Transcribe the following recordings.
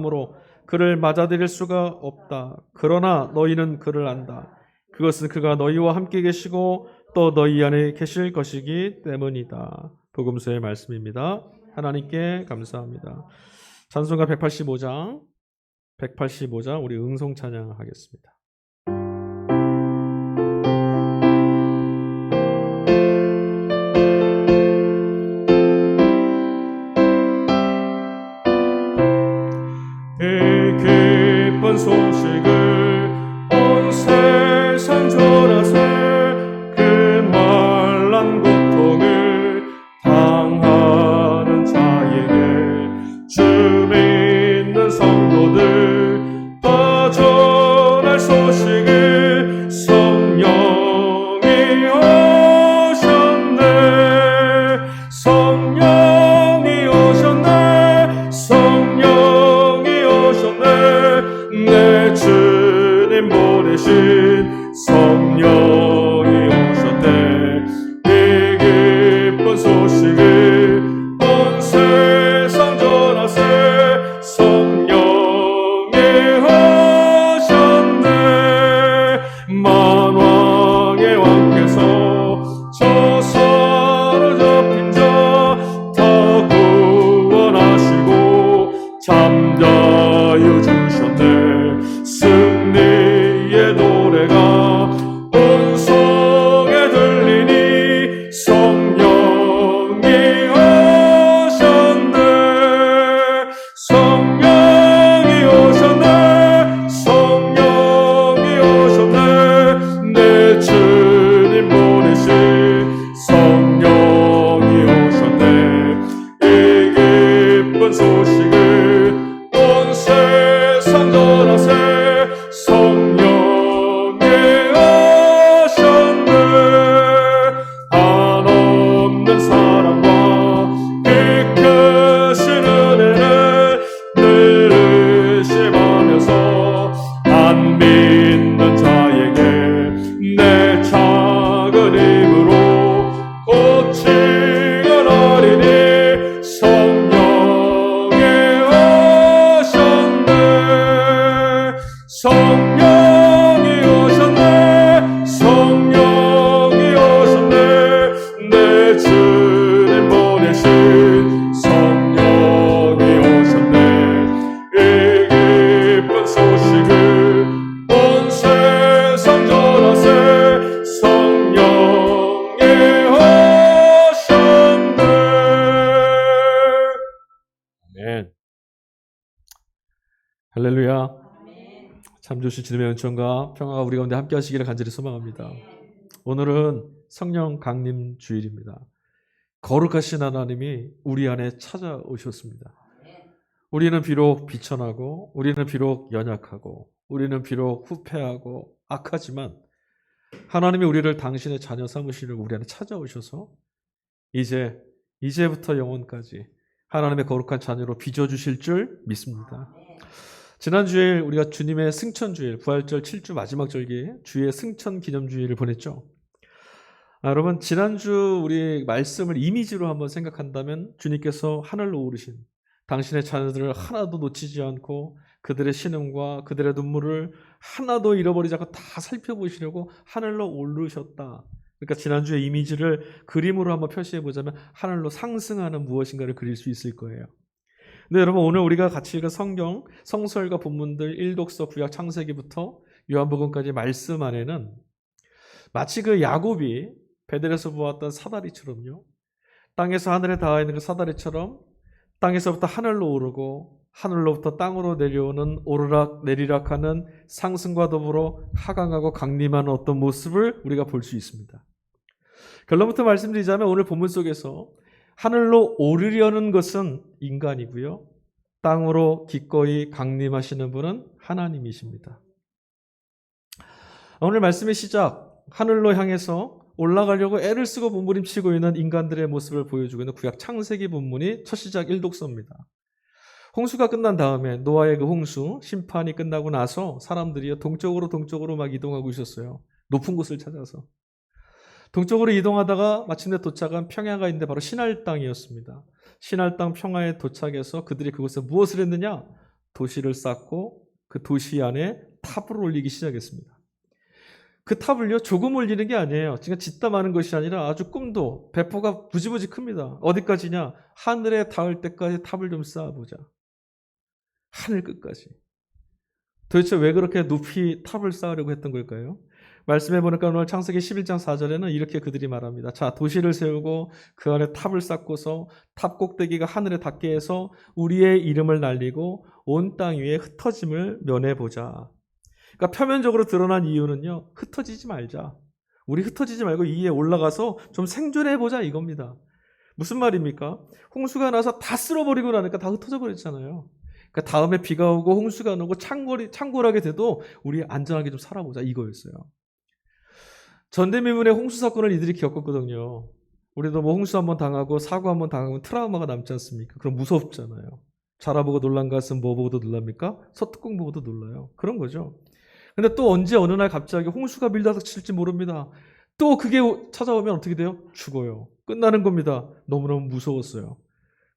그러므로 그를 맞아들일 수가 없다. 그러나 너희는 그를 안다. 그것은 그가 너희와 함께 계시고 또 너희 안에 계실 것이기 때문이다. 복음서의 말씀입니다. 하나님께 감사합니다. 찬송가 185장 우리 응송 찬양하겠습니다. 기쁜 소식을 온 세상 전하세 그 말란 고통을 당하는 자에게 주 믿는 성도들 더 전할 소식을 성령이 오셨네 성령이 오셨네 성령이 오셨네 내 주님 보내신 성령이 오셨네 이 기쁜 소식을 온 세상 전하세 성령이 오셨네 만왕의 왕께서 저 사로잡힌 자 다 구원하시고 잠자여 주셨네 승리의 노래가 온 성에 들리니 성령이 오셨네 성령이 오셨네 성령이 오셨네 내 주님 보내신 성령이 오셨네 이 기쁜 소식을 온 세상 전하세 성령이 오셨네 한없는 사랑과 그 크신 은혜를 늘 의심하면서 안 믿는 자에게 내 작은 힘으로 고치가라리니 성령이 오셨네 성령이 오셨네 성령이 오셨네 내 주님 보내신 성령이 오셨네 이 기쁜 소식을 온 세상 전하세 성령이 오셨네 아멘. 할렐루야. 참 좋으신 주님의 은총과 평화가 우리 가운데 함께 하시기를 간절히 소망합니다. 오늘은 성령 강림 주일입니다. 거룩하신 하나님이 우리 안에 찾아오셨습니다. 우리는 비록 비천하고 우리는 비록 연약하고 우리는 비록 후패하고 악하지만 하나님이 우리를 당신의 자녀 삼으시려고 우리 안에 찾아오셔서 이제부터 영원까지 하나님의 거룩한 자녀로 빚어주실 줄 믿습니다. 지난 주일 우리가 주님의 승천주일, 부활절 7주 마지막 절기 주의 승천 기념주일을 보냈죠. 여러분 지난주 우리 말씀을 이미지로 한번 생각한다면 주님께서 하늘로 오르신 당신의 자녀들을 하나도 놓치지 않고 그들의 신음과 그들의 눈물을 하나도 잃어버리지 않고 다 살펴보시려고 하늘로 오르셨다. 그러니까 지난주의 이미지를 그림으로 한번 표시해 보자면 하늘로 상승하는 무엇인가를 그릴 수 있을 거예요. 근데 여러분 오늘 우리가 같이 읽은 성경, 성서일과 본문들 일독서, 구약, 창세기부터 요한복음까지 말씀 안에는 마치 그 야곱이 베델에서 보았던 사다리처럼요. 땅에서 하늘에 닿아 있는 그 사다리처럼 땅에서부터 하늘로 오르고 하늘로부터 땅으로 내려오는 오르락 내리락하는 상승과 더불어 하강하고 강림하는 어떤 모습을 우리가 볼 수 있습니다. 결론부터 말씀드리자면 오늘 본문 속에서 하늘로 오르려는 것은 인간이고요. 땅으로 기꺼이 강림하시는 분은 하나님이십니다. 오늘 말씀의 시작, 하늘로 향해서 올라가려고 애를 쓰고 몸부림치고 있는 인간들의 모습을 보여주고 있는 구약 창세기 본문이 첫 시작 1독서입니다. 홍수가 끝난 다음에 노아의 그 홍수, 심판이 끝나고 나서 사람들이 동쪽으로 막 이동하고 있었어요. 높은 곳을 찾아서. 동쪽으로 이동하다가 마침내 도착한 평야가 있는데 바로 시날 땅이었습니다. 시날 땅 평야에 도착해서 그들이 그곳에 무엇을 했느냐? 도시를 쌓고 그 도시 안에 탑을 올리기 시작했습니다. 그 탑을요, 조금 올리는 게 아니에요. 그냥 짓다 마는 것이 아니라 아주 꿈도, 배포가 부지부지 큽니다. 어디까지냐? 하늘에 닿을 때까지 탑을 좀 쌓아보자. 하늘 끝까지. 도대체 왜 그렇게 높이 탑을 쌓으려고 했던 걸까요? 말씀해 보니까 오늘 창세기 11장 4절에는 이렇게 그들이 말합니다. 자, 도시를 세우고 그 안에 탑을 쌓고서 탑 꼭대기가 하늘에 닿게 해서 우리의 이름을 날리고 온 땅 위에 흩어짐을 면해보자. 그러니까 표면적으로 드러난 이유는요, 흩어지지 말자. 우리 흩어지지 말고 이 위에 올라가서 좀 생존해보자 이겁니다. 무슨 말입니까? 홍수가 나서 다 쓸어버리고 나니까 다 흩어져 버렸잖아요. 그러니까 다음에 비가 오고 홍수가 오고 창궐하게 돼도 우리 안전하게 좀 살아보자 이거였어요. 전대미문의 홍수 사건을 이들이 겪었거든요. 우리도 뭐 홍수 한번 당하고 사고 한번 당하면 트라우마가 남지 않습니까? 그럼 무섭잖아요. 자라보고 놀란 것은 뭐 보고도 놀랍니까? 서특공 보고도 놀라요. 그런 거죠. 근데 또 언제 어느 날 갑자기 홍수가 밀다닥칠지 모릅니다. 또 그게 찾아오면 어떻게 돼요? 죽어요. 끝나는 겁니다. 너무너무 무서웠어요.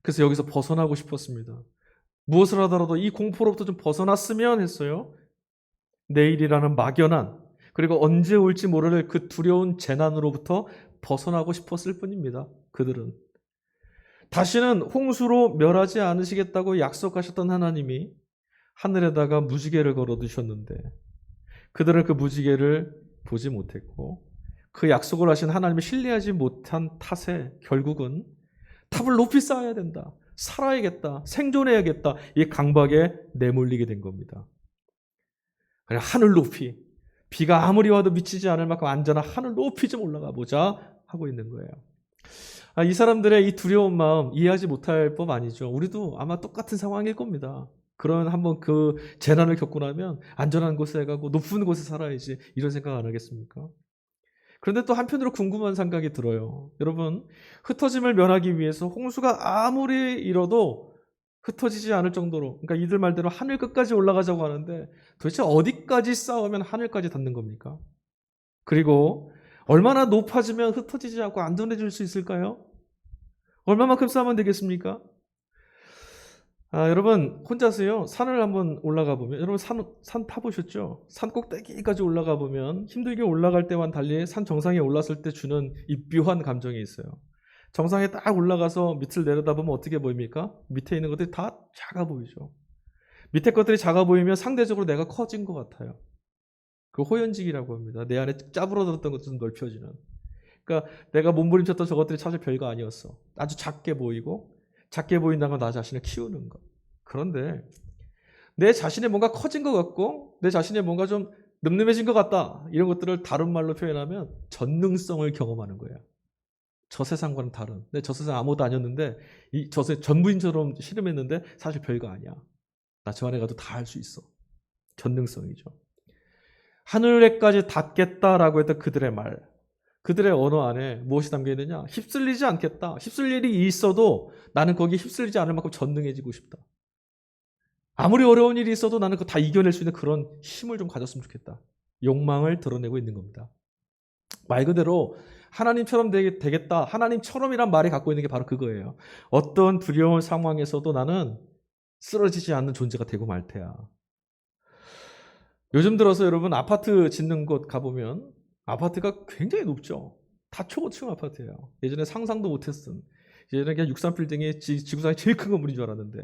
그래서 여기서 벗어나고 싶었습니다. 무엇을 하더라도 이 공포로부터 좀 벗어났으면 했어요. 내일이라는 막연한, 그리고 언제 올지 모를 그 두려운 재난으로부터 벗어나고 싶었을 뿐입니다. 그들은. 다시는 홍수로 멸하지 않으시겠다고 약속하셨던 하나님이 하늘에다가 무지개를 걸어두셨는데 그들은 그 무지개를 보지 못했고 그 약속을 하신 하나님을 신뢰하지 못한 탓에 결국은 탑을 높이 쌓아야 된다. 살아야겠다. 생존해야겠다. 이 강박에 내몰리게 된 겁니다. 그냥 하늘 높이, 비가 아무리 와도 미치지 않을 만큼 안전한 하늘 높이 좀 올라가 보자 하고 있는 거예요. 이 사람들의 이 두려운 마음 이해하지 못할 법 아니죠. 우리도 아마 똑같은 상황일 겁니다. 그런 한번 그 재난을 겪고 나면 안전한 곳에 가고 높은 곳에 살아야지 이런 생각 안 하겠습니까? 그런데 또 한편으로 궁금한 생각이 들어요. 여러분, 흩어짐을 면하기 위해서 홍수가 아무리 일어도 흩어지지 않을 정도로, 그러니까 이들 말대로 하늘 끝까지 올라가자고 하는데 도대체 어디까지 쌓으면 하늘까지 닿는 겁니까? 그리고 얼마나 높아지면 흩어지지 않고 안전해질 수 있을까요? 얼마만큼 쌓으면 되겠습니까? 여러분 혼자서요 산을 한번 올라가 보면, 여러분 산 타보셨죠? 산 꼭대기까지 올라가 보면 힘들게 올라갈 때와는 달리 산 정상에 올랐을 때 주는 이 묘한 감정이 있어요. 정상에 딱 올라가서 밑을 내려다보면 어떻게 보입니까? 밑에 있는 것들이 다 작아 보이죠. 밑에 것들이 작아 보이면 상대적으로 내가 커진 것 같아요. 그 호연직이라고 합니다. 내 안에 짜부러들었던 것도 좀 넓혀지는. 그러니까 내가 몸부림쳤던 저것들이 사실 별거 아니었어. 아주 작게 보이고, 작게 보인다는 건 나 자신을 키우는 것. 그런데 내 자신의 뭔가 커진 것 같고 내 자신의 뭔가 좀 늠름해진 것 같다. 이런 것들을 다른 말로 표현하면 전능성을 경험하는 거예요. 저 세상과는 다른. 근데 저 세상 아무것도 아니었는데 저 세상 전부인처럼 씨름했는데 사실 별거 아니야. 나 저 안에 가도 다 할 수 있어. 전능성이죠. 하늘에까지 닿겠다라고 했던 그들의 말. 그들의 언어 안에 무엇이 담겨있느냐? 휩쓸리지 않겠다. 휩쓸 일이 있어도 나는 거기에 휩쓸리지 않을 만큼 전능해지고 싶다. 아무리 어려운 일이 있어도 나는 그거 다 이겨낼 수 있는 그런 힘을 좀 가졌으면 좋겠다. 욕망을 드러내고 있는 겁니다. 말 그대로 하나님처럼 되겠다. 하나님처럼이란 말이 갖고 있는 게 바로 그거예요. 어떤 두려운 상황에서도 나는 쓰러지지 않는 존재가 되고 말 테야. 요즘 들어서 여러분 아파트 짓는 곳 가보면 아파트가 굉장히 높죠. 다 초고층 아파트예요. 예전에 상상도 못했던, 예전에 그냥 63빌딩이 지구상에 제일 큰 건물인 줄 알았는데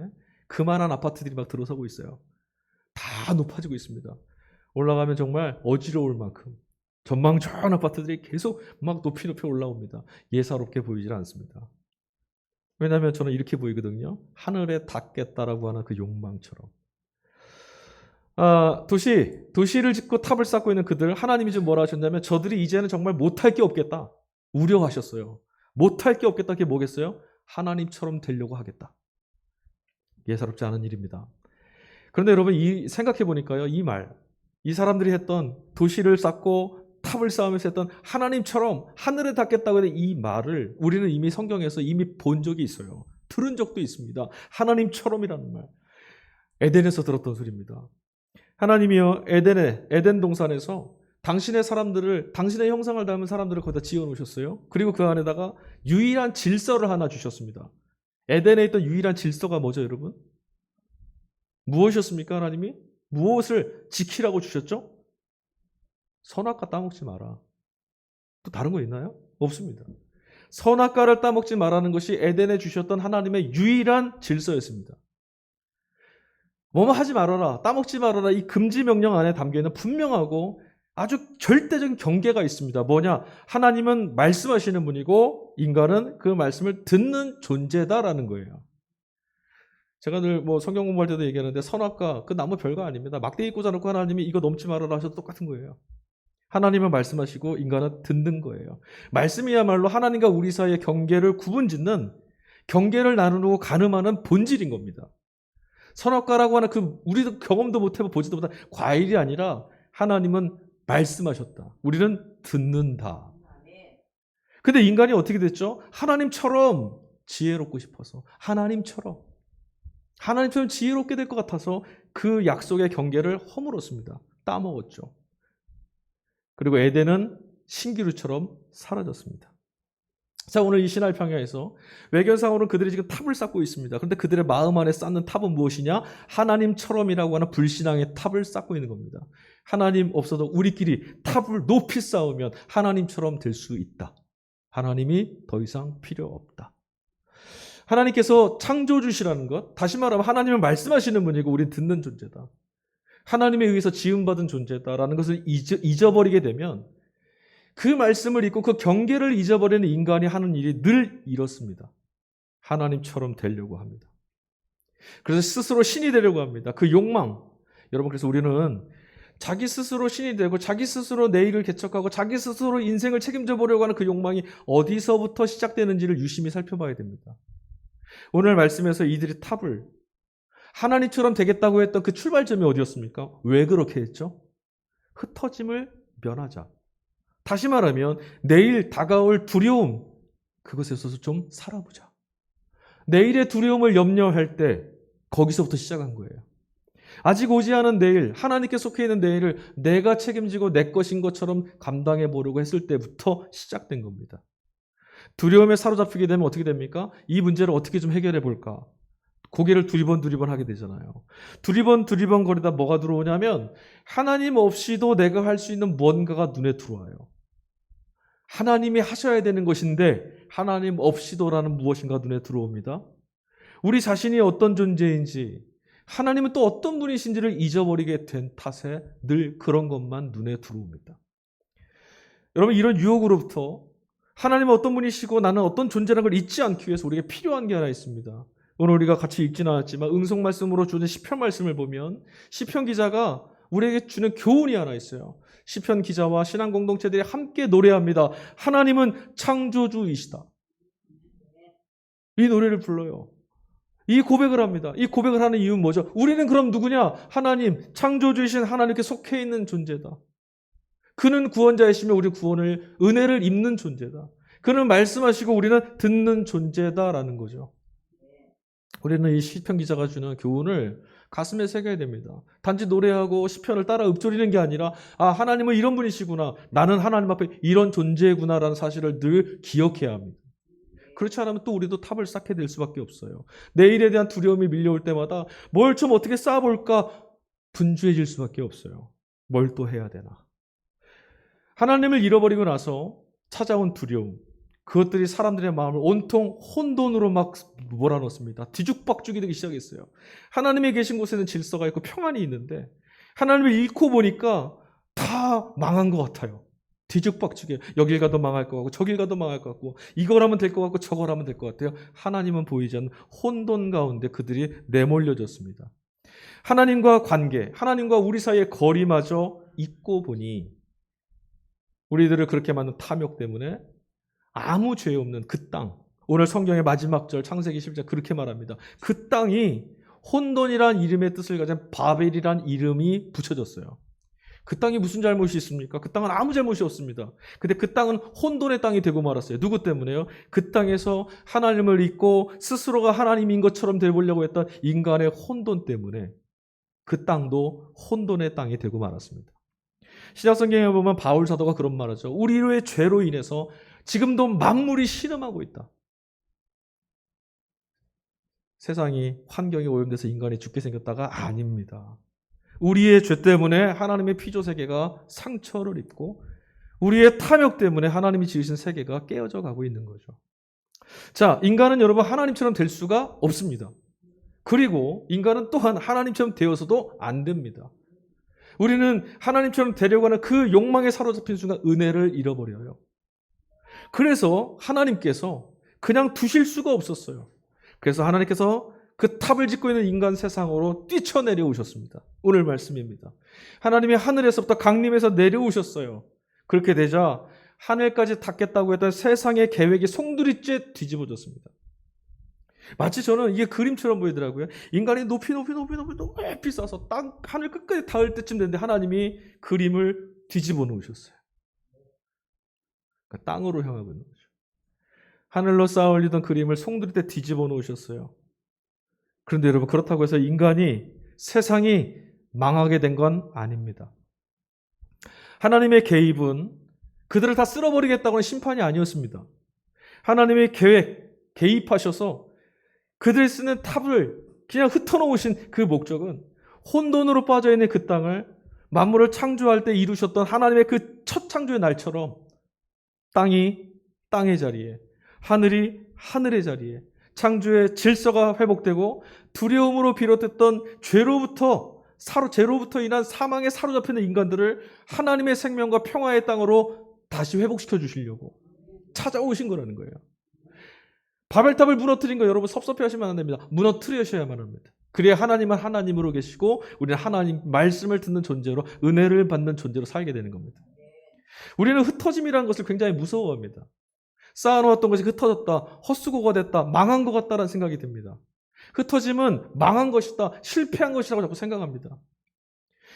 그만한 아파트들이 막 들어서고 있어요. 다 높아지고 있습니다. 올라가면 정말 어지러울 만큼 전망 좋은 아파트들이 계속 막 높이 올라옵니다. 예사롭게 보이질 않습니다. 왜냐하면 저는 이렇게 보이거든요. 하늘에 닿겠다라고 하는 그 욕망처럼. 도시를 짓고 탑을 쌓고 있는 그들, 하나님이 좀 뭐라 하셨냐면 저들이 이제는 정말 못할 게 없겠다. 우려하셨어요. 못할 게 없겠다. 그게 뭐겠어요? 하나님처럼 되려고 하겠다. 예사롭지 않은 일입니다. 그런데 여러분 생각해 보니까요. 이 사람들이 했던 도시를 쌓고 탑을 쌓으면서 했던 하나님처럼 하늘에 닿겠다고 하는 이 말을 우리는 이미 성경에서 이미 본 적이 있어요. 들은 적도 있습니다. 하나님처럼이라는 말. 에덴에서 들었던 소리입니다. 하나님이요 에덴 동산에서 당신의 사람들을, 당신의 형상을 닮은 사람들을 거기다 지어놓으셨어요. 그리고 그 안에다가 유일한 질서를 하나 주셨습니다. 에덴에 있던 유일한 질서가 뭐죠, 여러분? 무엇이었습니까? 하나님이 무엇을 지키라고 주셨죠? 선악과 따먹지 마라. 또 다른 거 있나요? 없습니다. 선악과를 따먹지 말라는 것이 에덴에 주셨던 하나님의 유일한 질서였습니다. 뭐뭐 하지 말아라, 따먹지 말아라, 이 금지 명령 안에 담겨있는 분명하고 아주 절대적인 경계가 있습니다. 뭐냐? 하나님은 말씀하시는 분이고 인간은 그 말씀을 듣는 존재다라는 거예요. 제가 늘 성경 공부할 때도 얘기하는데 선악과 그 나무 별거 아닙니다. 막대기 꽂아놓고 하나님이 이거 넘지 말아라 하셔도 똑같은 거예요. 하나님은 말씀하시고 인간은 듣는 거예요. 말씀이야말로 하나님과 우리 사이의 경계를 구분짓는, 경계를 나누고 가늠하는 본질인 겁니다. 선악과라고 하는 우리도 경험도 못해보고 보지도 못한 과일이 아니라 하나님은 말씀하셨다. 우리는 듣는다. 근데 인간이 어떻게 됐죠? 하나님처럼 지혜롭고 싶어서, 하나님처럼 지혜롭게 될 것 같아서 그 약속의 경계를 허물었습니다. 따먹었죠. 그리고 에덴은 신기루처럼 사라졌습니다. 자, 오늘 이 신할 평야에서 외견상으로는 그들이 지금 탑을 쌓고 있습니다. 그런데 그들의 마음 안에 쌓는 탑은 무엇이냐? 하나님처럼이라고 하는 불신앙의 탑을 쌓고 있는 겁니다. 하나님 없어도 우리끼리 탑을 높이 쌓으면 하나님처럼 될 수 있다. 하나님이 더 이상 필요 없다. 하나님께서 창조주시라는 것, 다시 말하면 하나님은 말씀하시는 분이고 우리는 듣는 존재다. 하나님에 의해서 지음받은 존재다라는 것을 잊어버리게 되면 그 말씀을 잊고 그 경계를 잊어버리는 인간이 하는 일이 늘 이렇습니다. 하나님처럼 되려고 합니다. 그래서 스스로 신이 되려고 합니다. 그 욕망. 여러분, 그래서 우리는 자기 스스로 신이 되고 자기 스스로 내일을 개척하고 자기 스스로 인생을 책임져 보려고 하는 그 욕망이 어디서부터 시작되는지를 유심히 살펴봐야 됩니다. 오늘 말씀에서 이들이 탑을 하나님처럼 되겠다고 했던 그 출발점이 어디였습니까? 왜 그렇게 했죠? 흩어짐을 면하자. 다시 말하면 내일 다가올 두려움, 그것에서 좀 살아보자. 내일의 두려움을 염려할 때 거기서부터 시작한 거예요. 아직 오지 않은 내일, 하나님께 속해 있는 내일을 내가 책임지고 내 것인 것처럼 감당해 보려고 했을 때부터 시작된 겁니다. 두려움에 사로잡히게 되면 어떻게 됩니까? 이 문제를 어떻게 좀 해결해 볼까? 고개를 두리번 하게 되잖아요. 두리번 거리다 뭐가 들어오냐면 하나님 없이도 내가 할 수 있는 뭔가가 눈에 들어와요. 하나님이 하셔야 되는 것인데 하나님 없이도라는 무엇인가 눈에 들어옵니다. 우리 자신이 어떤 존재인지, 하나님은 또 어떤 분이신지를 잊어버리게 된 탓에 늘 그런 것만 눈에 들어옵니다. 여러분, 이런 유혹으로부터 하나님은 어떤 분이시고 나는 어떤 존재라는 걸 잊지 않기 위해서 우리에게 필요한 게 하나 있습니다. 오늘 우리가 같이 읽지는 않았지만 응송 말씀으로 주는 시편 말씀을 보면 시편 기자가 우리에게 주는 교훈이 하나 있어요. 시편 기자와 신앙 공동체들이 함께 노래합니다. 하나님은 창조주이시다. 이 노래를 불러요. 이 고백을 합니다. 이 고백을 하는 이유는 뭐죠? 우리는 그럼 누구냐? 하나님, 창조주이신 하나님께 속해 있는 존재다. 그는 구원자이시며 우리 구원을, 은혜를 입는 존재다. 그는 말씀하시고 우리는 듣는 존재다라는 거죠. 우리는 이 시편 기자가 주는 교훈을 가슴에 새겨야 됩니다. 단지 노래하고 시편을 따라 읊조리는 게 아니라 하나님은 이런 분이시구나. 나는 하나님 앞에 이런 존재구나라는 사실을 늘 기억해야 합니다. 그렇지 않으면 또 우리도 탑을 쌓게 될 수밖에 없어요. 내일에 대한 두려움이 밀려올 때마다 뭘 좀 어떻게 쌓아볼까 분주해질 수밖에 없어요. 뭘 또 해야 되나. 하나님을 잃어버리고 나서 찾아온 두려움, 그것들이 사람들의 마음을 온통 혼돈으로 막 몰아넣습니다. 뒤죽박죽이 되기 시작했어요. 하나님이 계신 곳에는 질서가 있고 평안이 있는데 하나님을 잃고 보니까 다 망한 것 같아요. 뒤죽박죽이에요. 여길 가도 망할 것 같고 저길 가도 망할 것 같고 이걸 하면 될 것 같고 저걸 하면 될 것 같아요. 하나님은 보이지 않는 혼돈 가운데 그들이 내몰려졌습니다. 하나님과 관계, 하나님과 우리 사이의 거리마저 잊고 보니 우리들을 그렇게 만든 탐욕 때문에 아무 죄 없는 그 땅, 오늘 성경의 마지막 절 창세기 10장 그렇게 말합니다. 그 땅이 혼돈이란 이름의 뜻을 가진 바벨이란 이름이 붙여졌어요. 그 땅이 무슨 잘못이 있습니까? 그 땅은 아무 잘못이 없습니다. 근데 그 땅은 혼돈의 땅이 되고 말았어요. 누구 때문에요? 그 땅에서 하나님을 잊고 스스로가 하나님인 것처럼 되보려고 했던 인간의 혼돈 때문에 그 땅도 혼돈의 땅이 되고 말았습니다. 신약성경에 보면 바울 사도가 그런 말하죠. 우리의 죄로 인해서 지금도 만물이 신음하고 있다. 세상이 환경이 오염돼서 인간이 죽게 생겼다가 아닙니다. 우리의 죄 때문에 하나님의 피조 세계가 상처를 입고 우리의 탐욕 때문에 하나님이 지으신 세계가 깨어져 가고 있는 거죠. 자, 인간은 여러분 하나님처럼 될 수가 없습니다. 그리고 인간은 또한 하나님처럼 되어서도 안 됩니다. 우리는 하나님처럼 되려고 하는 그 욕망에 사로잡힌 순간 은혜를 잃어버려요. 그래서 하나님께서 그냥 두실 수가 없었어요. 그래서 하나님께서 그 탑을 짓고 있는 인간 세상으로 뛰쳐내려오셨습니다. 오늘 말씀입니다. 하나님이 하늘에서부터 강림해서 내려오셨어요. 그렇게 되자 하늘까지 닿겠다고 했던 세상의 계획이 송두리째 뒤집어졌습니다. 마치 저는 이게 그림처럼 보이더라고요. 인간이 높이 쌓아서 하늘 끝까지 닿을 때쯤 됐는데 하나님이 그림을 뒤집어 놓으셨어요. 그러니까 땅으로 향하고 있는 거죠. 하늘로 쌓아 올리던 그림을 송두리째 뒤집어 놓으셨어요. 그런데 여러분, 그렇다고 해서 세상이 망하게 된 건 아닙니다. 하나님의 개입은 그들을 다 쓸어버리겠다고는 심판이 아니었습니다. 하나님의 개입하셔서 그들이 쓰는 탑을 그냥 흩어놓으신 그 목적은 혼돈으로 빠져있는 그 땅을 만물을 창조할 때 이루셨던 하나님의 그 첫 창조의 날처럼 땅이 땅의 자리에, 하늘이 하늘의 자리에 창조의 질서가 회복되고 두려움으로 비롯했던 죄로부터 인한 사망에 사로잡히는 인간들을 하나님의 생명과 평화의 땅으로 다시 회복시켜 주시려고 찾아오신 거라는 거예요. 바벨탑을 무너뜨린 거 여러분 섭섭해하시면 안 됩니다. 무너뜨리셔야만 합니다. 그래야 하나님은 하나님으로 계시고 우리는 하나님 말씀을 듣는 존재로 은혜를 받는 존재로 살게 되는 겁니다. 우리는 흩어짐이라는 것을 굉장히 무서워합니다. 쌓아놓았던 것이 흩어졌다, 헛수고가 됐다, 망한 것 같다라는 생각이 듭니다. 흩어짐은 망한 것이다, 실패한 것이라고 자꾸 생각합니다.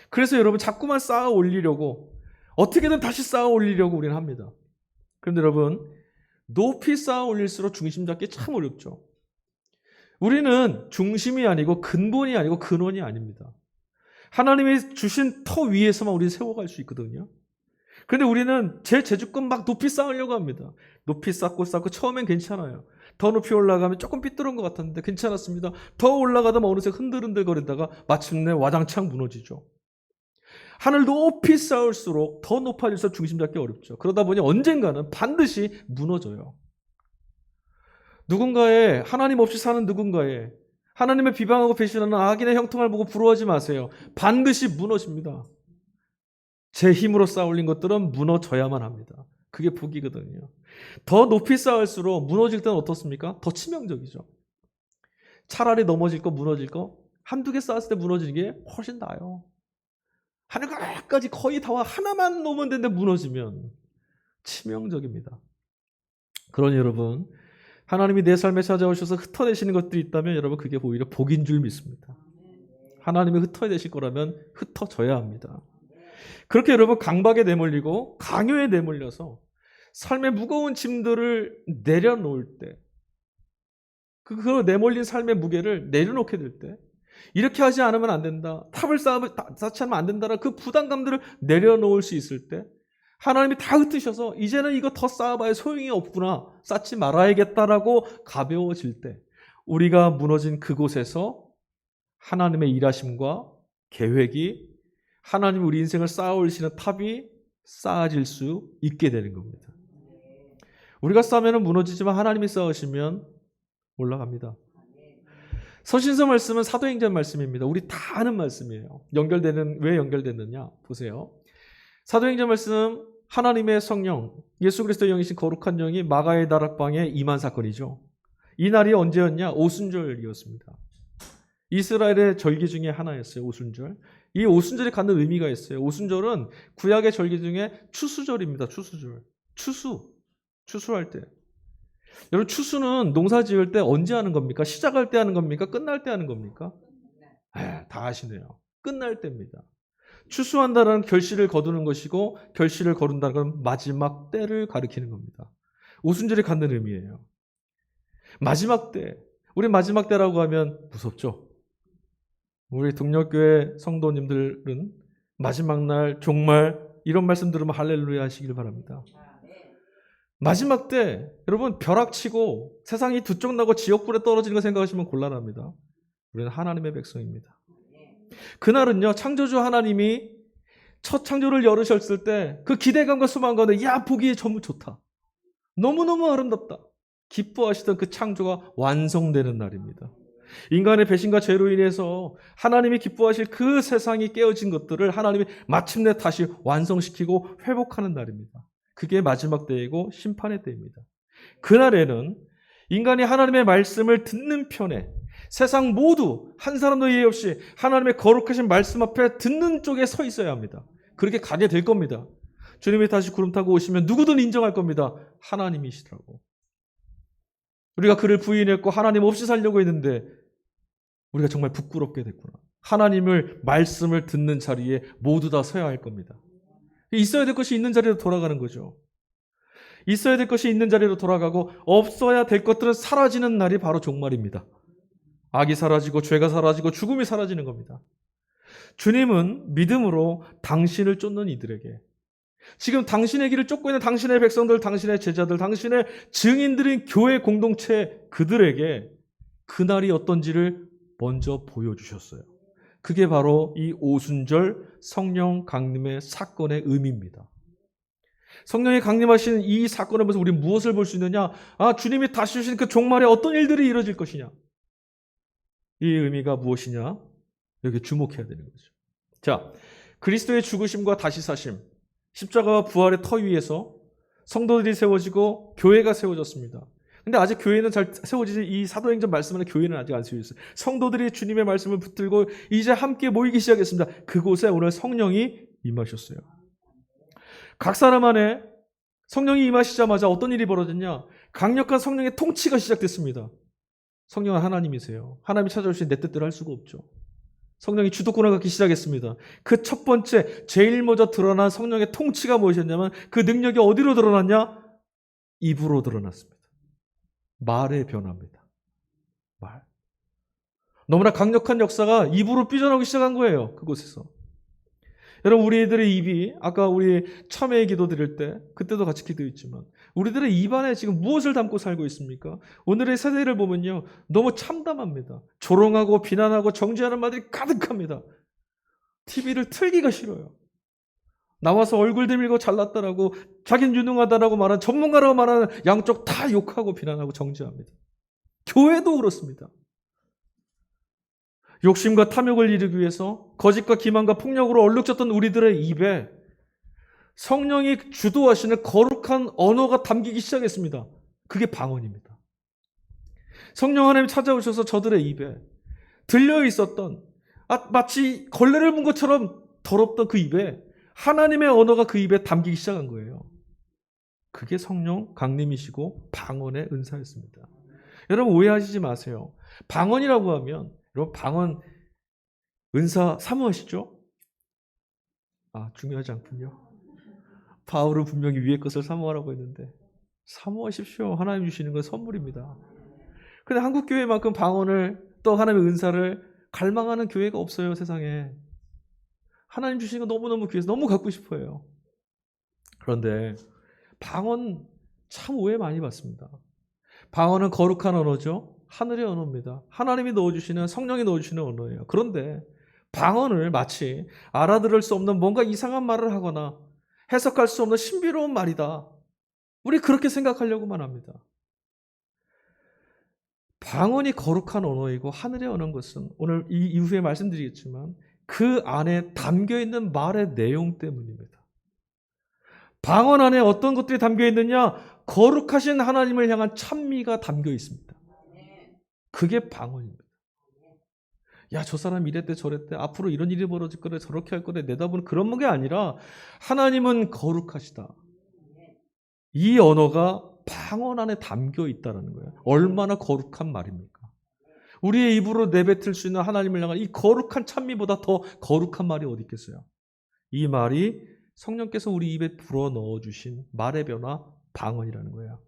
그래서 여러분 자꾸만 쌓아 올리려고, 어떻게든 다시 쌓아 올리려고 우리는 합니다. 그런데 여러분, 높이 쌓아 올릴수록 중심 잡기 참 어렵죠. 우리는 중심이 아니고 근본이 아니고 근원이 아닙니다. 하나님이 주신 터 위에서만 우리는 세워갈 수 있거든요. 그런데 우리는 제 제주권 막 높이 쌓으려고 합니다. 높이 쌓고 처음엔 괜찮아요. 더 높이 올라가면 조금 삐뚤은 것 같았는데 괜찮았습니다. 더 올라가다 어느새 흔들흔들 거리다가 마침내 와장창 무너지죠. 하늘 높이 쌓을수록 더 높아질수록 중심 잡기 어렵죠. 그러다 보니 언젠가는 반드시 무너져요. 하나님 없이 사는 누군가의 하나님을 비방하고 배신하는 악인의 형통을 보고 부러워하지 마세요. 반드시 무너집니다. 제 힘으로 쌓아 올린 것들은 무너져야만 합니다. 그게 복이거든요. 더 높이 쌓을수록 무너질 때는 어떻습니까? 더 치명적이죠. 차라리 넘어질 거 무너질 거 한두 개 쌓았을 때 무너지는 게 훨씬 나아요. 하늘까지 거의 다 와 하나만 놓으면 되는데 무너지면 치명적입니다. 그러니 여러분, 하나님이 내 삶에 찾아오셔서 흩어내시는 것들이 있다면 여러분 그게 오히려 복인 줄 믿습니다. 하나님이 흩어내실 거라면 흩어져야 합니다. 그렇게 여러분 강박에 내몰리고 강요에 내몰려서 삶의 무거운 짐들을 내려놓을 때, 그 내몰린 삶의 무게를 내려놓게 될 때, 이렇게 하지 않으면 안 된다, 탑을 쌓지 않으면 안 된다라는 그 부담감들을 내려놓을 수 있을 때 하나님이 다 흩으셔서 이제는 이거 더 쌓아봐야 소용이 없구나, 쌓지 말아야겠다라고 가벼워질 때 우리가 무너진 그곳에서 하나님의 일하심과 계획이, 하나님이 우리 인생을 쌓아 올리시는 탑이 쌓아질 수 있게 되는 겁니다. 우리가 쌓으면 무너지지만 하나님이 쌓으시면 올라갑니다. 서신서 말씀은 사도행전 말씀입니다. 우리 다 아는 말씀이에요. 왜 연결됐느냐 보세요. 사도행전 말씀, 하나님의 성령, 예수 그리스도의 영이신 거룩한 영이 마가의 다락방에 임한 사건이죠. 이 날이 언제였냐? 오순절이었습니다. 이스라엘의 절기 중에 하나였어요. 오순절. 이 오순절이 갖는 의미가 있어요. 오순절은 구약의 절기 중에 추수절입니다. 추수할 때. 여러분, 추수는 농사 지을 때 언제 하는 겁니까? 시작할 때 하는 겁니까? 끝날 때 하는 겁니까? 다 아시네요. 끝날 때입니다. 추수한다는 결실을 거두는 것이고, 결실을 거둔다는 건 마지막 때를 가리키는 겁니다. 오순절이 갖는 의미예요. 마지막 때. 우리 마지막 때라고 하면 무섭죠? 우리 동력교회 성도님들은 마지막 날, 종말, 이런 말씀 들으면 할렐루야 하시길 바랍니다. 마지막 때 여러분 벼락치고 세상이 두 쪽 나고 지옥불에 떨어지는 거 생각하시면 곤란합니다. 우리는 하나님의 백성입니다. 그날은요, 창조주 하나님이 첫 창조를 열으셨을 때 그 기대감과 소망 가운데 야, 보기에 너무 좋다, 너무너무 아름답다 기뻐하시던 그 창조가 완성되는 날입니다. 인간의 배신과 죄로 인해서 하나님이 기뻐하실 그 세상이 깨어진 것들을 하나님이 마침내 다시 완성시키고 회복하는 날입니다. 그게 마지막 때이고 심판의 때입니다. 그날에는 인간이 하나님의 말씀을 듣는 편에 세상 모두 한 사람도 예의 없이 하나님의 거룩하신 말씀 앞에 듣는 쪽에 서 있어야 합니다. 그렇게 가게 될 겁니다. 주님이 다시 구름 타고 오시면 누구든 인정할 겁니다. 하나님이시더라고. 우리가 그를 부인했고 하나님 없이 살려고 했는데 우리가 정말 부끄럽게 됐구나. 하나님을 말씀을 듣는 자리에 모두 다 서야 할 겁니다. 있어야 될 것이 있는 자리로 돌아가는 거죠. 있어야 될 것이 있는 자리로 돌아가고 없어야 될 것들은 사라지는 날이 바로 종말입니다. 악이 사라지고 죄가 사라지고 죽음이 사라지는 겁니다. 주님은 믿음으로 당신을 쫓는 이들에게, 지금 당신의 길을 쫓고 있는 당신의 백성들, 당신의 제자들, 당신의 증인들인 교회 공동체 그들에게 그날이 어떤지를 먼저 보여주셨어요. 그게 바로 이 오순절 성령 강림의 사건의 의미입니다. 성령이 강림하시는 이 사건을 보면서 우리는 무엇을 볼 수 있느냐? 주님이 다시 오신 그 종말에 어떤 일들이 이루어질 것이냐? 이 의미가 무엇이냐? 여기 주목해야 되는 거죠. 자, 그리스도의 죽으심과 다시 사심, 십자가와 부활의 터 위에서 성도들이 세워지고 교회가 세워졌습니다. 근데 아직 교회는 잘 세워지지, 이 사도행전 말씀하는 교회는 아직 안 세워졌어요. 성도들이 주님의 말씀을 붙들고 이제 함께 모이기 시작했습니다. 그곳에 오늘 성령이 임하셨어요. 각 사람 안에 성령이 임하시자마자 어떤 일이 벌어졌냐? 강력한 성령의 통치가 시작됐습니다. 성령은 하나님이세요. 하나님이 찾아오신 내 뜻대로 할 수가 없죠. 성령이 주도권을 갖기 시작했습니다. 그 첫 번째, 제일 먼저 드러난 성령의 통치가 무엇이었냐면 그 능력이 어디로 드러났냐? 입으로 드러났습니다. 말의 변화입니다. 말. 너무나 강력한 역사가 입으로 삐져나오기 시작한 거예요. 그곳에서. 여러분, 우리들의 입이 아까 우리 참회의 기도 드릴 때 그때도 같이 기도했지만 우리들의 입 안에 지금 무엇을 담고 살고 있습니까? 오늘의 세대를 보면요, 너무 참담합니다. 조롱하고 비난하고 정죄하는 말들이 가득합니다. TV를 틀기가 싫어요. 나와서 얼굴 들밀고 잘났다라고, 자기는 유능하다라고 말하는, 전문가라고 말하는 양쪽 다 욕하고 비난하고 정죄합니다. 교회도 그렇습니다. 욕심과 탐욕을 이루기 위해서 거짓과 기만과 폭력으로 얼룩졌던 우리들의 입에 성령이 주도하시는 거룩한 언어가 담기기 시작했습니다. 그게 방언입니다. 성령 하나님 찾아오셔서 저들의 입에 들려있었던 마치 걸레를 문 것처럼 더럽던 그 입에 하나님의 언어가 그 입에 담기기 시작한 거예요. 그게 성령 강림이시고 방언의 은사였습니다. 여러분, 오해하시지 마세요. 방언이라고 하면, 여러분, 방언 은사 사모하시죠? 중요하지 않군요. 바울은 분명히 위의 것을 사모하라고 했는데 사모하십시오. 하나님 주시는 건 선물입니다. 근데 한국 교회만큼 방언을, 또 하나님의 은사를 갈망하는 교회가 없어요, 세상에. 하나님 주시는 거 너무너무 귀해서 너무 갖고 싶어요. 그런데 방언 참 오해 많이 받습니다. 방언은 거룩한 언어죠. 하늘의 언어입니다. 하나님이 넣어주시는, 성령이 넣어주시는 언어예요. 그런데 방언을 마치 알아들을 수 없는 뭔가 이상한 말을 하거나 해석할 수 없는 신비로운 말이다, 우리 그렇게 생각하려고만 합니다. 방언이 거룩한 언어이고 하늘의 언어인 것은 오늘 이 이후에 말씀드리겠지만 그 안에 담겨있는 말의 내용 때문입니다. 방언 안에 어떤 것들이 담겨있느냐? 거룩하신 하나님을 향한 찬미가 담겨 있습니다. 그게 방언입니다. 야, 저 사람 이랬대 저랬대, 앞으로 이런 일이 벌어질 거래, 저렇게 할 거래, 내다보는 그런 게 아니라 하나님은 거룩하시다. 이 언어가 방언 안에 담겨 있다는 거예요. 얼마나 거룩한 말입니까? 우리의 입으로 내뱉을 수 있는 하나님을 향한 이 거룩한 찬미보다 더 거룩한 말이 어디 있겠어요? 이 말이 성령께서 우리 입에 불어 넣어주신 말의 변화, 방언이라는 거예요.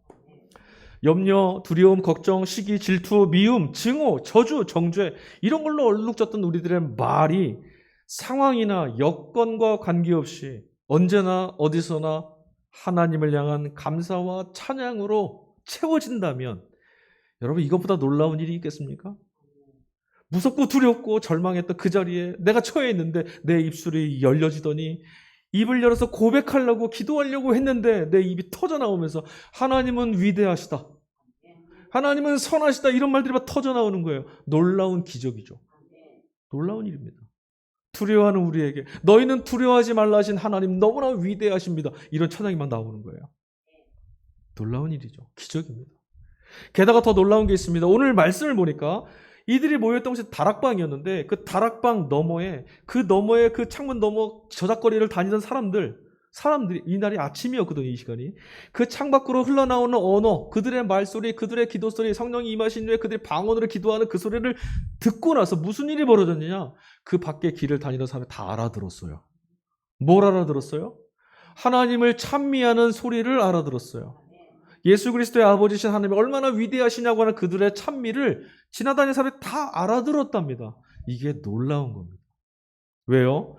염려, 두려움, 걱정, 시기, 질투, 미움, 증오, 저주, 정죄, 이런 걸로 얼룩졌던 우리들의 말이 상황이나 여건과 관계없이 언제나 어디서나 하나님을 향한 감사와 찬양으로 채워진다면 여러분 이것보다 놀라운 일이 있겠습니까? 무섭고 두렵고 절망했던 그 자리에 내가 처해 있는데 내 입술이 열려지더니 입을 열어서 고백하려고 기도하려고 했는데 내 입이 터져 나오면서 하나님은 위대하시다. 하나님은 선하시다. 이런 말들이 막 터져 나오는 거예요. 놀라운 기적이죠. 놀라운 일입니다. 두려워하는 우리에게 너희는 두려워하지 말라 하신 하나님 너무나 위대하십니다. 이런 찬양이 막 나오는 거예요. 놀라운 일이죠. 기적입니다. 게다가 더 놀라운 게 있습니다. 오늘 말씀을 보니까 이들이 모였던 곳이 다락방이었는데 그 다락방 너머에 그 창문 너머 저작거리를 다니던 사람들이 이날이 아침이었거든요. 이 시간이. 그 창밖으로 흘러나오는 언어, 그들의 말소리, 그들의 기도소리, 성령이 임하신 후에 그들이 방언으로 기도하는 그 소리를 듣고 나서 무슨 일이 벌어졌느냐? 그 밖에 길을 다니던 사람이 다 알아들었어요. 뭘 알아들었어요? 하나님을 찬미하는 소리를 알아들었어요. 예수 그리스도의 아버지신 하나님이 얼마나 위대하시냐고 하는 그들의 찬미를 지나다니는 사람이 다 알아들었답니다. 이게 놀라운 겁니다. 왜요?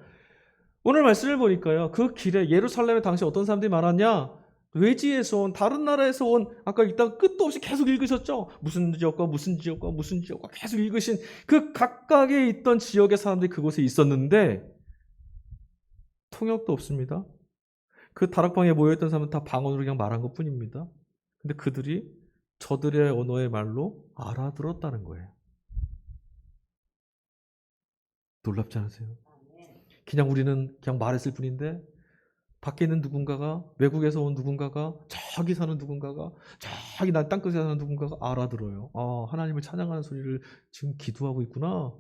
오늘 말씀을 보니까요. 그 길에 예루살렘에 당시 어떤 사람들이 많았냐? 외지에서 온, 다른 나라에서 온, 아까 이따 끝도 없이 계속 읽으셨죠? 무슨 지역과 무슨 지역과 무슨 지역과 계속 읽으신 그 각각에 있던 지역의 사람들이 그곳에 있었는데 통역도 없습니다. 그 다락방에 모여있던 사람은 다 방언으로 그냥 말한 것 뿐입니다. 근데 그들이 저들의 언어의 말로 알아들었다는 거예요. 놀랍지 않으세요? 그냥 우리는 그냥 말했을 뿐인데 밖에 있는 누군가가, 외국에서 온 누군가가, 저기 사는 누군가가, 저기 난 땅끝에 사는 누군가가 알아들어요. 아, 하나님을 찬양하는 소리를 지금 기도하고 있구나.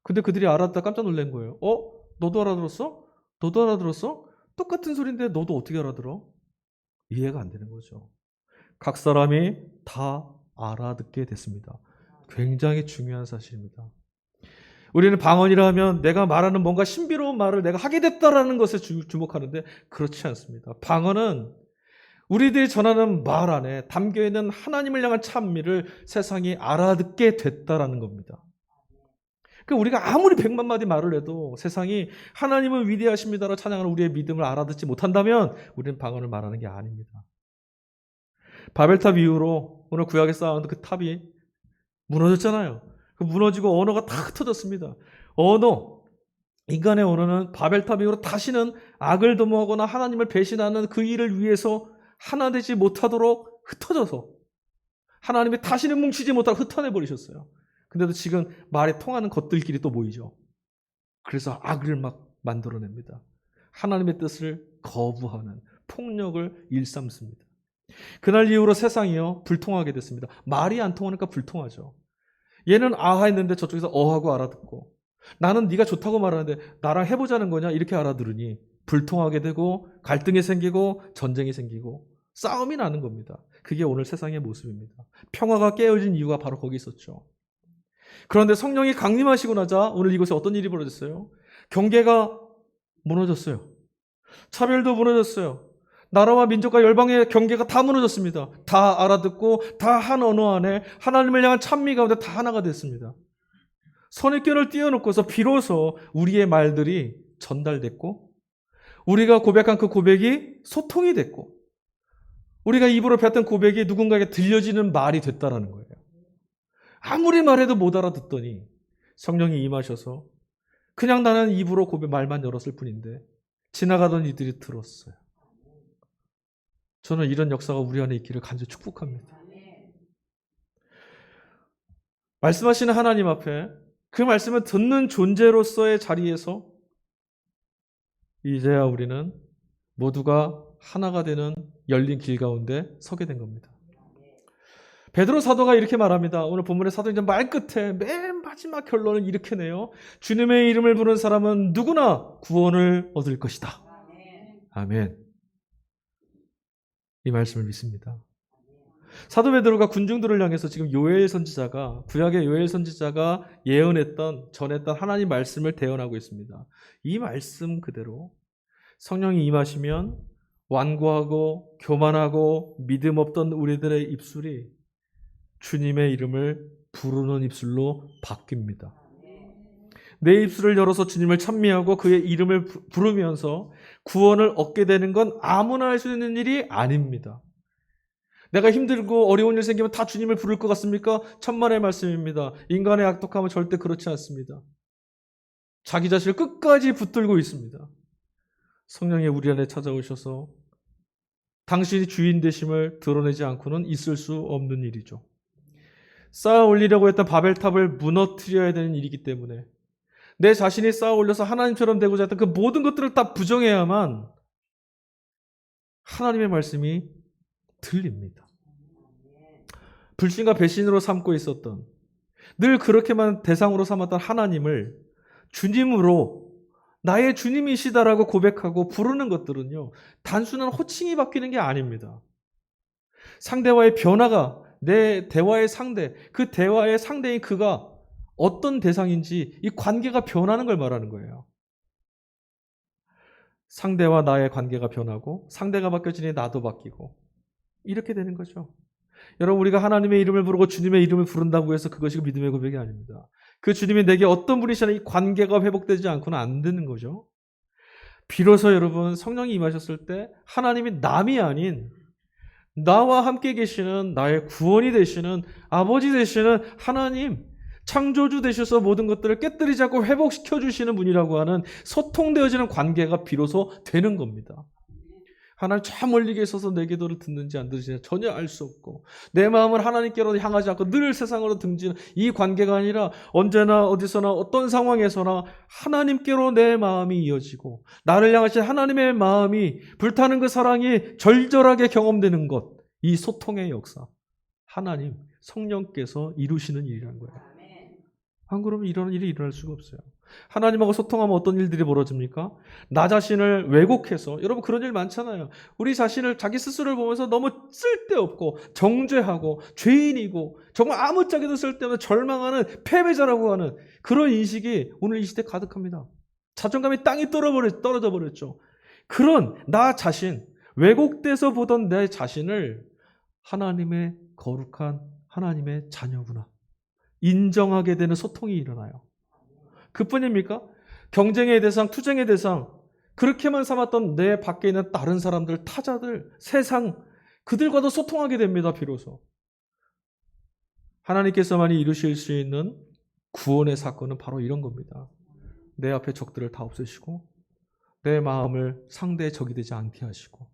근데 그들이 알았다 깜짝 놀란 거예요. 너도 알아들었어? 너도 알아들었어? 똑같은 소리인데 너도 어떻게 알아들어? 이해가 안 되는 거죠. 각 사람이 다 알아듣게 됐습니다. 굉장히 중요한 사실입니다. 우리는 방언이라 하면 내가 말하는 뭔가 신비로운 말을 내가 하게 됐다라는 것에 주목하는데 그렇지 않습니다. 방언은 우리들이 전하는 말 안에 담겨있는 하나님을 향한 찬미를 세상이 알아듣게 됐다라는 겁니다. 그러니까 우리가 아무리 100만 마디 말을 해도 세상이 하나님은 위대하십니다라고 찬양하는 우리의 믿음을 알아듣지 못한다면 우리는 방언을 말하는 게 아닙니다. 바벨탑 이후로 오늘 구약에 쌓아놓은 그 탑이 무너졌잖아요. 그 무너지고 언어가 다 흩어졌습니다. 인간의 언어는 바벨탑 이후로 다시는 악을 도모하거나 하나님을 배신하는 그 일을 위해서 하나 되지 못하도록 흩어져서 하나님이 다시는 뭉치지 못하고 흩어내버리셨어요. 근데도 지금 말에 통하는 것들끼리 또 모이죠. 그래서 악을 막 만들어냅니다. 하나님의 뜻을 거부하는 폭력을 일삼습니다. 그날 이후로 세상이요 불통하게 됐습니다. 말이 안 통하니까 불통하죠. 얘는 아하 했는데 저쪽에서 어하고 알아듣고 나는 네가 좋다고 말하는데 나랑 해보자는 거냐 이렇게 알아들으니 불통하게 되고 갈등이 생기고 전쟁이 생기고 싸움이 나는 겁니다. 그게 오늘 세상의 모습입니다. 평화가 깨어진 이유가 바로 거기 있었죠. 그런데 성령이 강림하시고 나자 오늘 이곳에 어떤 일이 벌어졌어요? 경계가 무너졌어요. 차별도 무너졌어요. 나라와 민족과 열방의 경계가 다 무너졌습니다. 다 알아듣고 다 한 언어 안에 하나님을 향한 찬미 가운데 다 하나가 됐습니다. 선입견을 띄워놓고서 비로소 우리의 말들이 전달됐고 우리가 고백한 그 고백이 소통이 됐고 우리가 입으로 뱉은 고백이 누군가에게 들려지는 말이 됐다라는 거예요. 아무리 말해도 못 알아듣더니 성령이 임하셔서 그냥 나는 입으로 고백 말만 열었을 뿐인데 지나가던 이들이 들었어요. 저는 이런 역사가 우리 안에 있기를 간절히 축복합니다. 말씀하시는 하나님 앞에 그 말씀을 듣는 존재로서의 자리에서 이제야 우리는 모두가 하나가 되는 열린 길 가운데 서게 된 겁니다. 베드로 사도가 이렇게 말합니다. 오늘 본문의 사도행전 말 끝에 맨 마지막 결론을 이렇게 내요. 주님의 이름을 부르는 사람은 누구나 구원을 얻을 것이다. 아멘. 이 말씀을 믿습니다. 사도 베드로가 군중들을 향해서 지금 요엘 선지자가 구약의 요엘 선지자가 전했던 하나님 말씀을 대언하고 있습니다. 이 말씀 그대로 성령이 임하시면 완고하고 교만하고 믿음 없던 우리들의 입술이 주님의 이름을 부르는 입술로 바뀝니다. 내 입술을 열어서 주님을 찬미하고 그의 이름을 부르면서 구원을 얻게 되는 건 아무나 할 수 있는 일이 아닙니다. 내가 힘들고 어려운 일 생기면 다 주님을 부를 것 같습니까? 천만의 말씀입니다. 인간의 악독함은 절대 그렇지 않습니다. 자기 자신을 끝까지 붙들고 있습니다. 성령이 우리 안에 찾아오셔서 당신이 주인 되심을 드러내지 않고는 있을 수 없는 일이죠. 쌓아 올리려고 했던 바벨탑을 무너뜨려야 되는 일이기 때문에 내 자신이 쌓아 올려서 하나님처럼 되고자 했던 그 모든 것들을 다 부정해야만 하나님의 말씀이 들립니다. 불신과 배신으로 삼고 있었던, 늘 그렇게만 대상으로 삼았던 하나님을 주님으로 나의 주님이시다라고 고백하고 부르는 것들은요, 단순한 호칭이 바뀌는 게 아닙니다. 상대와의 변화가, 내 대화의 상대, 그 대화의 상대인 그가 어떤 대상인지 이 관계가 변하는 걸 말하는 거예요. 상대와 나의 관계가 변하고 상대가 바뀌어지니 나도 바뀌고 이렇게 되는 거죠. 여러분, 우리가 하나님의 이름을 부르고 주님의 이름을 부른다고 해서 그것이 믿음의 고백이 아닙니다. 그 주님이 내게 어떤 분이시나 이 관계가 회복되지 않고는 안 되는 거죠. 비로소 여러분, 성령이 임하셨을 때 하나님이 남이 아닌 나와 함께 계시는, 나의 구원이 되시는, 아버지 되시는 하나님, 창조주 되셔서 모든 것들을 깨뜨리지 않고 회복시켜 주시는 분이라고 하는 소통되어지는 관계가 비로소 되는 겁니다. 하나님 저 멀리 계셔서 내 기도를 듣는지 안 듣는지 전혀 알 수 없고, 내 마음을 하나님께로 향하지 않고 늘 세상으로 등지는 이 관계가 아니라 언제나 어디서나 어떤 상황에서나 하나님께로 내 마음이 이어지고 나를 향하신 하나님의 마음이 불타는 그 사랑이 절절하게 경험되는 것, 이 소통의 역사, 하나님 성령께서 이루시는 일이라는 거예요. 안 그러면 이런 일이 일어날 수가 없어요. 하나님하고 소통하면 어떤 일들이 벌어집니까? 나 자신을 왜곡해서, 여러분 그런 일 많잖아요. 우리 자신을, 자기 스스로를 보면서 너무 쓸데없고 정죄하고 죄인이고 정말 아무짝에도 쓸데없는 절망하는 패배자라고 하는 그런 인식이 오늘 이 시대에 가득합니다. 자존감이 땅이 떨어져 버렸죠. 그런 나 자신, 왜곡돼서 보던 내 자신을 하나님의 거룩한 하나님의 자녀구나 인정하게 되는 소통이 일어나요. 그뿐입니까? 경쟁의 대상, 투쟁의 대상, 그렇게만 삼았던 내 밖에 있는 다른 사람들, 타자들, 세상, 그들과도 소통하게 됩니다. 비로소. 하나님께서만이 이루실 수 있는 구원의 사건은 바로 이런 겁니다. 내 앞에 적들을 다 없애시고 내 마음을 상대의 적이 되지 않게 하시고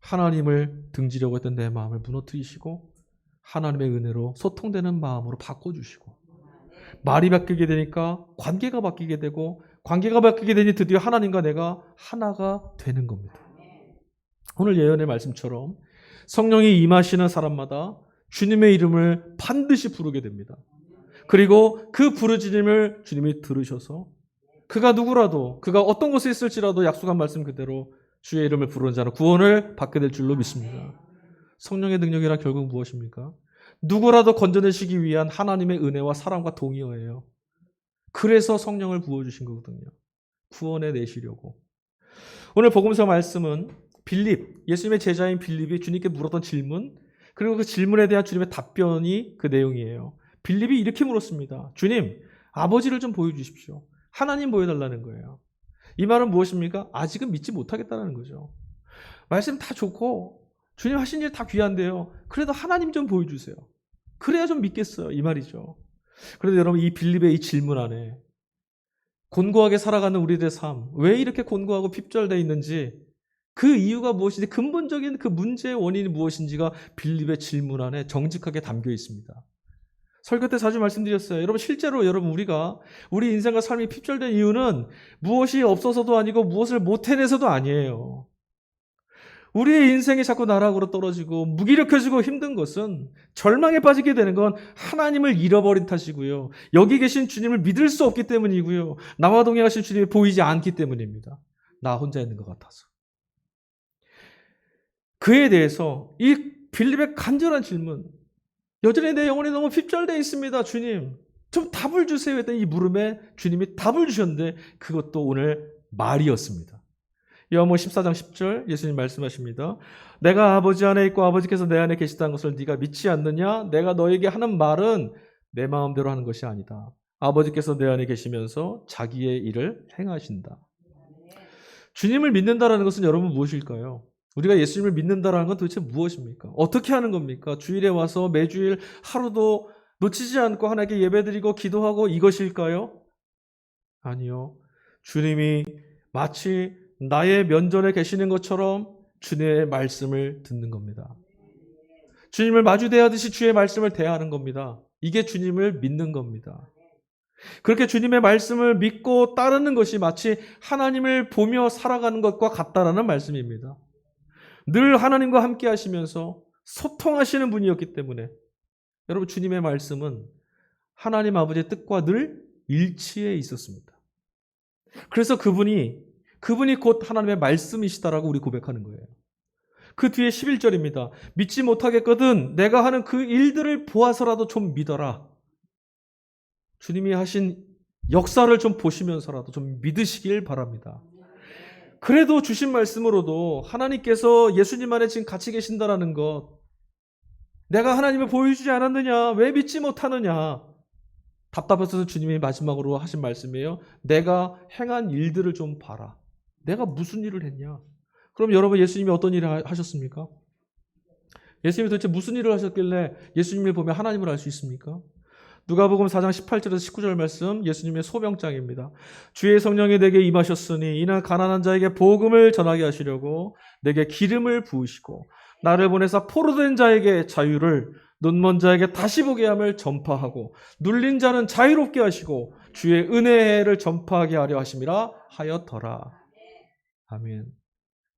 하나님을 등지려고 했던 내 마음을 무너뜨리시고 하나님의 은혜로 소통되는 마음으로 바꿔주시고, 말이 바뀌게 되니까 관계가 바뀌게 되고, 관계가 바뀌게 되니 드디어 하나님과 내가 하나가 되는 겁니다. 오늘 예언의 말씀처럼 성령이 임하시는 사람마다 주님의 이름을 반드시 부르게 됩니다. 그리고 그 부르짖음을 주님이 들으셔서 그가 누구라도, 그가 어떤 곳에 있을지라도 약속한 말씀 그대로 주의 이름을 부르는 자는 구원을 받게 될 줄로 믿습니다. 성령의 능력이란 결국 무엇입니까? 누구라도 건져내시기 위한 하나님의 은혜와 사랑과 동의어예요. 그래서 성령을 부어주신 거거든요. 구원해 내시려고. 오늘 복음서 말씀은 빌립, 예수님의 제자인 빌립이 주님께 물었던 질문, 그리고 그 질문에 대한 주님의 답변이 그 내용이에요. 빌립이 이렇게 물었습니다. 주님, 아버지를 좀 보여주십시오. 하나님 보여달라는 거예요. 이 말은 무엇입니까? 아직은 믿지 못하겠다는 거죠. 말씀 다 좋고 주님 하신 일 다 귀한데요. 그래도 하나님 좀 보여주세요. 그래야 좀 믿겠어요. 이 말이죠. 그런데 여러분, 이 빌립의 이 질문 안에 곤고하게 살아가는 우리들의 삶, 왜 이렇게 곤고하고 핍절되어 있는지, 그 이유가 무엇인지, 근본적인 그 문제의 원인이 무엇인지가 빌립의 질문 안에 정직하게 담겨 있습니다. 설교 때 자주 말씀드렸어요. 여러분, 실제로 여러분 우리가 우리 인생과 삶이 핍절된 이유는 무엇이 없어서도 아니고 무엇을 못 해내서도 아니에요. 우리의 인생이 자꾸 나락으로 떨어지고 무기력해지고 힘든 것은, 절망에 빠지게 되는 건 하나님을 잃어버린 탓이고요. 여기 계신 주님을 믿을 수 없기 때문이고요. 나와 동행하신 주님이 보이지 않기 때문입니다. 나 혼자 있는 것 같아서. 그에 대해서 이 빌립의 간절한 질문, 여전히 내 영혼이 너무 핍절되어 있습니다. 주님, 좀 답을 주세요 했던 이 물음에 주님이 답을 주셨는데 그것도 오늘 말이었습니다. 요한복음 14장 10절 예수님 말씀하십니다. 내가 아버지 안에 있고 아버지께서 내 안에 계시다는 것을 네가 믿지 않느냐? 내가 너에게 하는 말은 내 마음대로 하는 것이 아니다. 아버지께서 내 안에 계시면서 자기의 일을 행하신다. 주님을 믿는다라는 것은 여러분 무엇일까요? 우리가 예수님을 믿는다라는 건 도대체 무엇입니까? 어떻게 하는 겁니까? 주일에 와서 매주일 하루도 놓치지 않고 하나님께 예배드리고 기도하고 이것일까요? 아니요. 주님이 마치 나의 면전에 계시는 것처럼 주님의 말씀을 듣는 겁니다. 주님을 마주 대하듯이 주의 말씀을 대하는 겁니다. 이게 주님을 믿는 겁니다. 그렇게 주님의 말씀을 믿고 따르는 것이 마치 하나님을 보며 살아가는 것과 같다라는 말씀입니다. 늘 하나님과 함께 하시면서 소통하시는 분이었기 때문에 여러분 주님의 말씀은 하나님 아버지의 뜻과 늘 일치해 있었습니다. 그래서 그분이 곧 하나님의 말씀이시다라고 우리 고백하는 거예요. 그 뒤에 11절입니다. 믿지 못하겠거든 내가 하는 그 일들을 보아서라도 좀 믿어라. 주님이 하신 역사를 좀 보시면서라도 좀 믿으시길 바랍니다. 그래도 주신 말씀으로도 하나님께서 예수님 안에 지금 같이 계신다라는 것, 내가 하나님을 보여주지 않았느냐? 왜 믿지 못하느냐? 답답해서 주님이 마지막으로 하신 말씀이에요. 내가 행한 일들을 좀 봐라. 내가 무슨 일을 했냐? 그럼 여러분 예수님이 어떤 일을 하셨습니까? 예수님이 도대체 무슨 일을 하셨길래 예수님을 보면 하나님을 알 수 있습니까? 누가복음 4장 18절에서 19절 말씀 예수님의 소명장입니다. 주의 성령이 내게 임하셨으니 이는 가난한 자에게 복음을 전하게 하시려고 내게 기름을 부으시고 나를 보내사 포로된 자에게 자유를 눈먼 자에게 다시 보게 함을 전파하고 눌린 자는 자유롭게 하시고 주의 은혜를 전파하게 하려 하심이라 하였더라. 아멘.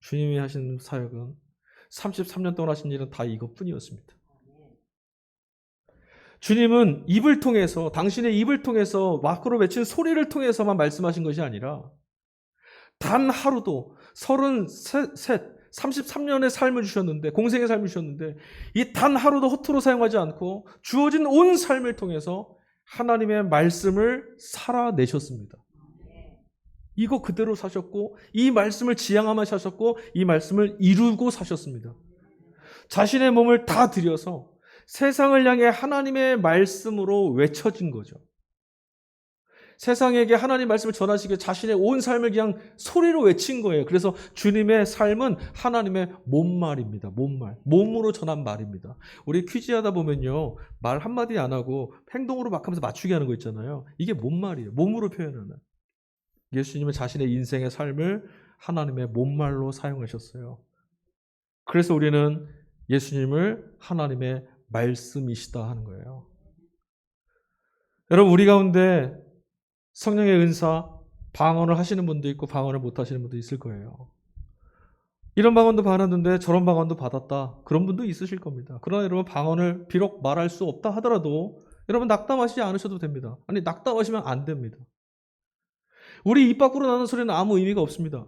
주님이 하신 사역은 33년 동안 하신 일은 다 이것뿐이었습니다. 주님은 입을 통해서 당신의 입을 통해서 밖으로 외친 소리를 통해서만 말씀하신 것이 아니라 단 하루도 33년의 삶을 주셨는데 공생의 삶을 주셨는데 이 단 하루도 허투루 사용하지 않고 주어진 온 삶을 통해서 하나님의 말씀을 살아내셨습니다. 이거 그대로 사셨고 이 말씀을 지향하며 사셨고 이 말씀을 이루고 사셨습니다. 자신의 몸을 다 들여서 세상을 향해 하나님의 말씀으로 외쳐진 거죠. 세상에게 하나님 말씀을 전하시기 위해 자신의 온 삶을 그냥 소리로 외친 거예요. 그래서 주님의 삶은 하나님의 몸말입니다. 몸으로 전한 말입니다. 우리 퀴즈 하다 보면요. 말 한마디 안 하고 행동으로 막 하면서 맞추게 하는 거 있잖아요. 이게 몸말이에요. 몸으로 표현하는. 예수님은 자신의 인생의 삶을 하나님의 몸말로 사용하셨어요. 그래서 우리는 예수님을 하나님의 말씀이시다 하는 거예요. 여러분 우리 가운데 성령의 은사, 방언을 하시는 분도 있고 방언을 못 하시는 분도 있을 거예요. 이런 방언도 받았는데 저런 방언도 받았다. 그런 분도 있으실 겁니다. 그러나 여러분 방언을 비록 말할 수 없다 하더라도 여러분 낙담하시지 않으셔도 됩니다. 아니 낙담하시면 안 됩니다. 우리 입 밖으로 나는 소리는 아무 의미가 없습니다.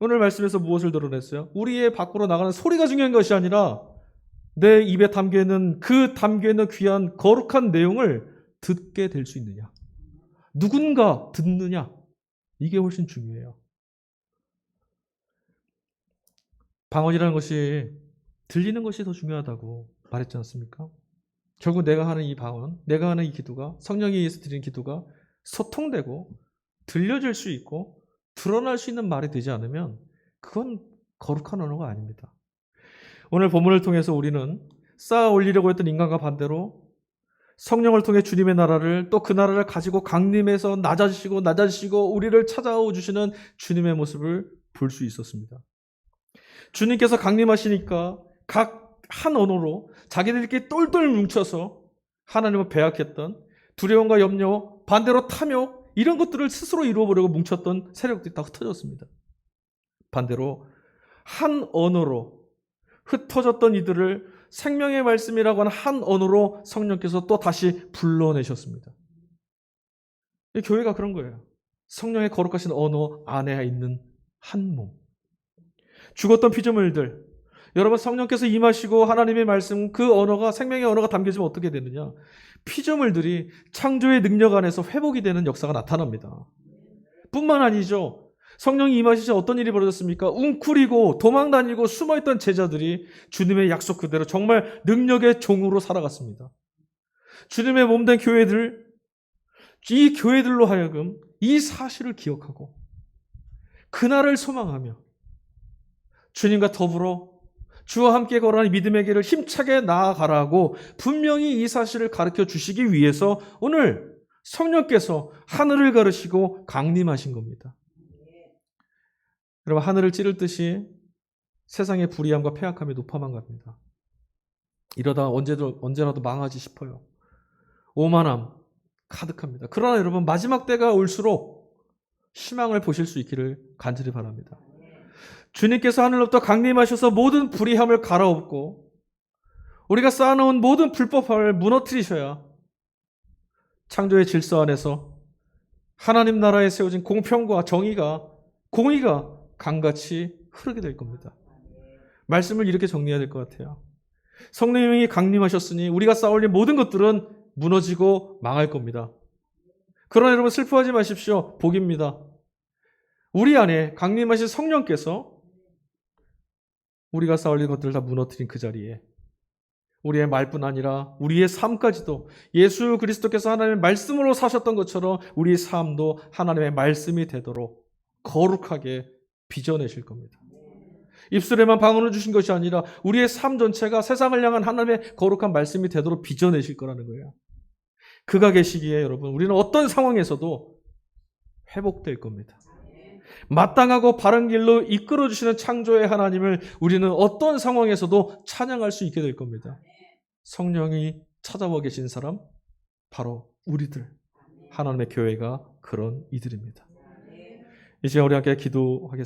오늘 말씀에서 무엇을 드러냈어요? 우리의 밖으로 나가는 소리가 중요한 것이 아니라 내 입에 담겨있는 귀한 거룩한 내용을 듣게 될 수 있느냐. 누군가 듣느냐. 이게 훨씬 중요해요. 방언이라는 것이 들리는 것이 더 중요하다고 말했지 않습니까? 결국 내가 하는 이 방언, 내가 하는 이 기도가 성령에 의해서 드리는 기도가 소통되고 들려질 수 있고 드러날 수 있는 말이 되지 않으면 그건 거룩한 언어가 아닙니다. 오늘 본문을 통해서 우리는 쌓아 올리려고 했던 인간과 반대로 성령을 통해 주님의 나라를 또 그 나라를 가지고 강림해서 낮아지시고 우리를 찾아오 주시는 주님의 모습을 볼 수 있었습니다. 주님께서 강림하시니까 각 한 언어로 자기들끼리 똘똘 뭉쳐서 하나님을 배약했던 두려움과 염려, 반대로 탐욕 이런 것들을 스스로 이루어보려고 뭉쳤던 세력들이 다 흩어졌습니다. 반대로 한 언어로 흩어졌던 이들을 생명의 말씀이라고 하는 한 언어로 성령께서 또 다시 불러내셨습니다. 교회가 그런 거예요. 성령의 거룩하신 언어 안에 있는 한 몸. 죽었던 피조물들, 여러분 성령께서 임하시고 하나님의 말씀 그 언어가 생명의 언어가 담겨지면 어떻게 되느냐? 피조물들이 창조의 능력 안에서 회복이 되는 역사가 나타납니다. 뿐만 아니죠. 성령이 임하시자 어떤 일이 벌어졌습니까? 웅크리고 도망다니고 숨어있던 제자들이 주님의 약속 그대로 정말 능력의 종으로 살아갔습니다. 주님의 몸된 교회들, 이 교회들로 하여금 이 사실을 기억하고 그날을 소망하며 주님과 더불어 주와 함께 걸어가는 믿음의 길을 힘차게 나아가라고 분명히 이 사실을 가르쳐 주시기 위해서 오늘 성령께서 하늘을 가르시고 강림하신 겁니다. 여러분, 하늘을 찌를 듯이 세상의 불의함과 패악함이 높아만 갑니다. 이러다 언제라도 망하지 싶어요. 오만함 가득합니다. 그러나 여러분, 마지막 때가 올수록 희망을 보실 수 있기를 간절히 바랍니다. 주님께서 하늘로부터 강림하셔서 모든 불의함을 갈아엎고 우리가 쌓아놓은 모든 불법함을 무너뜨리셔야 창조의 질서 안에서 하나님 나라에 세워진 공평과 공의가 강같이 흐르게 될 겁니다. 말씀을 이렇게 정리해야 될 것 같아요. 성령님이 강림하셨으니 우리가 쌓아올린 모든 것들은 무너지고 망할 겁니다. 그러나 여러분, 슬퍼하지 마십시오. 복입니다. 우리 안에 강림하신 성령께서 우리가 쌓아올린 것들을 다 무너뜨린 그 자리에 우리의 말뿐 아니라 우리의 삶까지도 예수 그리스도께서 하나님의 말씀으로 사셨던 것처럼 우리의 삶도 하나님의 말씀이 되도록 거룩하게 빚어내실 겁니다. 입술에만 방언을 주신 것이 아니라 우리의 삶 전체가 세상을 향한 하나님의 거룩한 말씀이 되도록 빚어내실 거라는 거예요. 그가 계시기에 여러분, 우리는 어떤 상황에서도 회복될 겁니다. 마땅하고 바른 길로 이끌어주시는 창조의 하나님을 우리는 어떤 상황에서도 찬양할 수 있게 될 겁니다. 성령이 찾아와 계신 사람, 바로 우리들, 하나님의 교회가 그런 이들입니다. 이제 우리 함께 기도하겠습니다.